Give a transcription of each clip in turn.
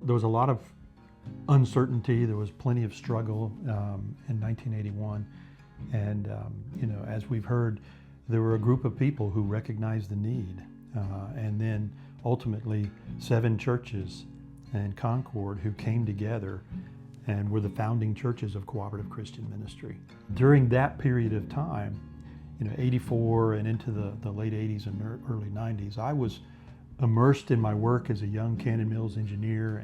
There was a lot of uncertainty. There was plenty of struggle in 1981. And, as we've heard, there were a group of people who recognized the need. And then ultimately 7 churches in Concord who came together and were the founding churches of cooperative Christian ministry. During that period of time, 84 and into the late 80s and early 90s, I was immersed in my work as a young Cannon Mills engineer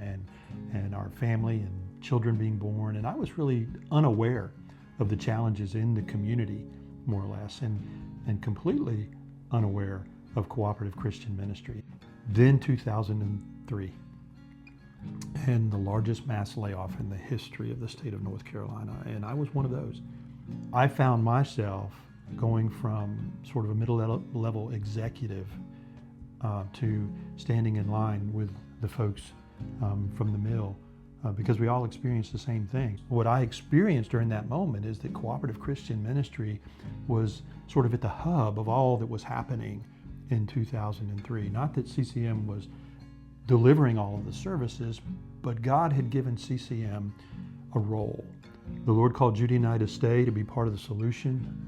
and our family and children being born, and I was really unaware of the challenges in the community, more or less, and completely unaware of cooperative Christian ministry. Then 2003, and the largest mass layoff in the history of the state of North Carolina, and I was one of those. I found myself going from sort of a middle-level executive to standing in line with the folks from the mill because we all experienced the same thing. What I experienced during that moment is that cooperative Christian ministry was sort of at the hub of all that was happening in 2003. Not that CCM was delivering all of the services, but God had given CCM a role. The Lord called Judy and I to stay to be part of the solution.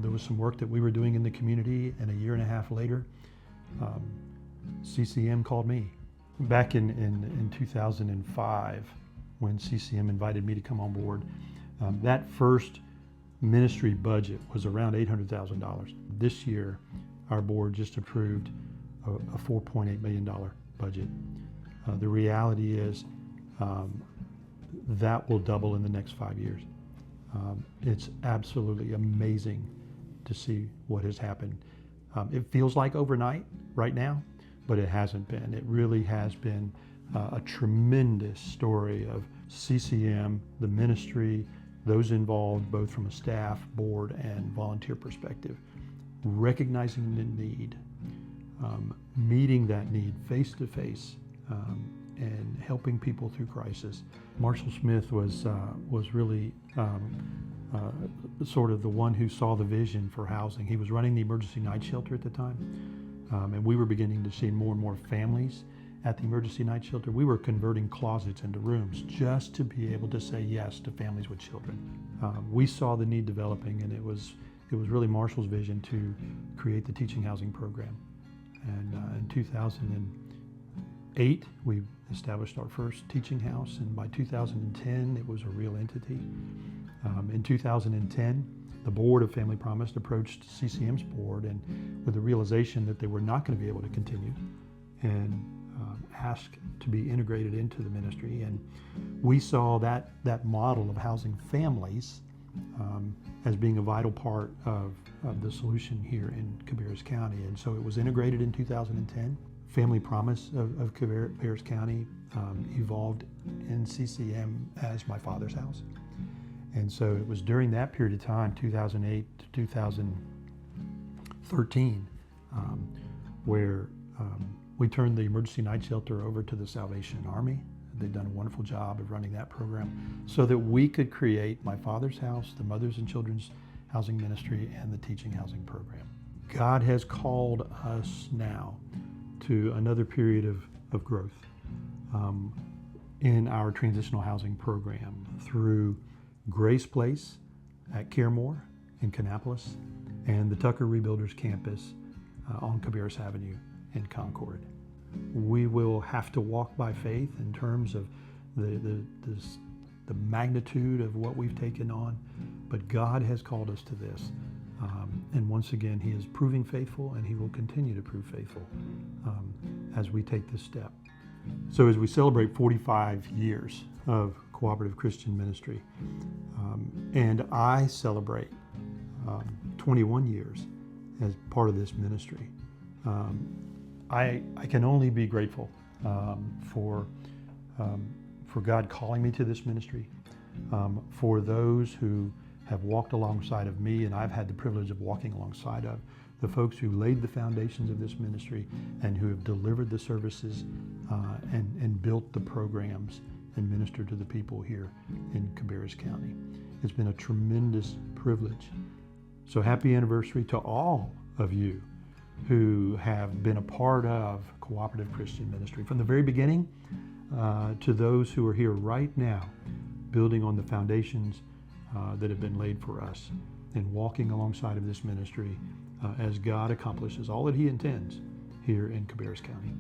There was some work that we were doing in the community, and a year and a half later, CCM called me. Back in 2005, when CCM invited me to come on board, that first ministry budget was around $800,000. This year, our board just approved a $4.8 million budget. The reality is that will double in the next 5 years. It's absolutely amazing to see what has happened. It feels like overnight right now, but it hasn't been. It really has been a tremendous story of CCM, the ministry, those involved both from a staff, board, and volunteer perspective, recognizing the need, meeting that need face to face, and helping people through crisis. Marshall Smith was really sort of the one who saw the vision for housing. He was running the emergency night shelter at the time, and we were beginning to see more and more families at the emergency night shelter. We were converting closets into rooms just to be able to say yes to families with children. We saw the need developing, and it was really Marshall's vision to create the teaching housing program. And in 2008, we established our first teaching house, and by 2010, it was a real entity. In 2010, the board of Family Promise approached CCM's board and with the realization that they were not going to be able to continue, and asked to be integrated into the ministry. And we saw that model of housing families as being a vital part of the solution here in Cabarrus County. And so it was integrated in 2010. Family Promise of Cabarrus County evolved in CCM as My Father's House. And so it was during that period of time, 2008 to 2013, where we turned the emergency night shelter over to the Salvation Army. They've done a wonderful job of running that program so that we could create My Father's House, the Mothers and Children's Housing Ministry, and the Teaching Housing Program. God has called us now to another period of growth in our transitional housing program through Grace Place at Caremore in Kannapolis and the Tucker Rebuilders Campus on Cabarrus Avenue in Concord. We will have to walk by faith in terms of the magnitude of what we've taken on, but God has called us to this. And once again, He is proving faithful, and He will continue to prove faithful as we take this step. So as we celebrate 45 years of cooperative Christian ministry, and I celebrate 21 years as part of this ministry, I can only be grateful for God calling me to this ministry, for those who have walked alongside of me, and I've had the privilege of walking alongside of the folks who laid the foundations of this ministry and who have delivered the services and built the programs and ministered to the people here in Cabarrus County. It's been a tremendous privilege. So happy anniversary to all of you who have been a part of cooperative Christian ministry from the very beginning to those who are here right now, building on the foundations that have been laid for us and walking alongside of this ministry as God accomplishes all that He intends here in Cabarrus County.